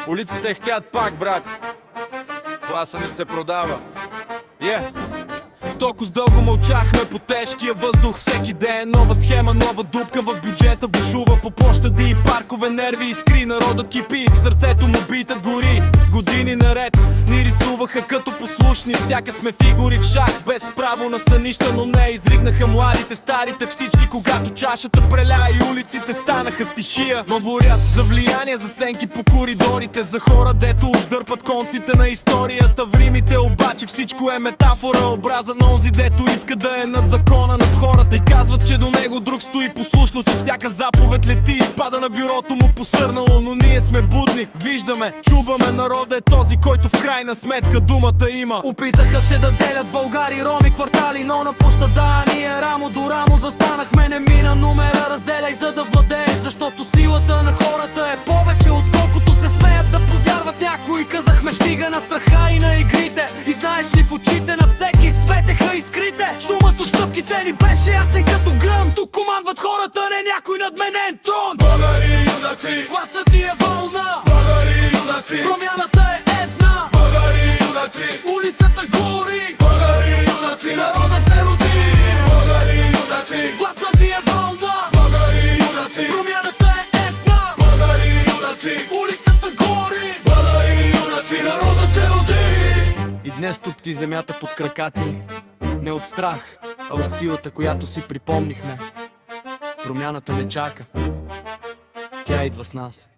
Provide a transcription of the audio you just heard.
Улиците хтят пак, брат. Класа не се продава. Толкова с дълго мълчахме по тежкия въздух. Всеки ден нова схема, нова дупка в бюджета бушува по площади и паркове, нерви искри. Народът кипи, в сърцето му битът гори. Години наред ни рисуваха като послушни, сяка сме фигури в шах, без право на сънища, но не изригнаха младите, старите, всички, когато чашата преля и улиците станаха стихия. Мъворят за влияние, за сенки по коридорите, за хора, дето уж дърпат конците на историята. В римите обаче всичко е метафора, образа на онзи, дето иска да е над закона, над хората. И казват, че до него друг стои послушно, че всяка заповед лети и пада на бюрото му посърнало. Но ние сме будни, виждаме, чубаме, народа е този, който в крайна сметка думата има. Опитаха се да делят българи, роми, квартали, но на площада ние рамо до рамо застанахме. Не мина номера, разделяй за да владееш, защото силата на хората е повече отколкото се смеят да повярват някои. Казахме стига на страха и на игрите, и знаеш ли, в очите на всеки светеха искрите. Шумът от стъпките ни беше ясен като гръм. Тук командват хората, не някой надменен трон. Българи юнаци, Гласът ни е вълна. българи юнаци, Промяната е една. българи юнаци, Улицата гори, българи юнаци, народът се роди. българи юнаци, Гласът ни е вълна. българи юнаци, Промяната е една. българи юнаци, Улицата гори, българи юнаци, народът се роди. И днес топти земята под краката ни, не от страх, а от силата, която си припомнихме. Промяната не чака, тя идва с нас.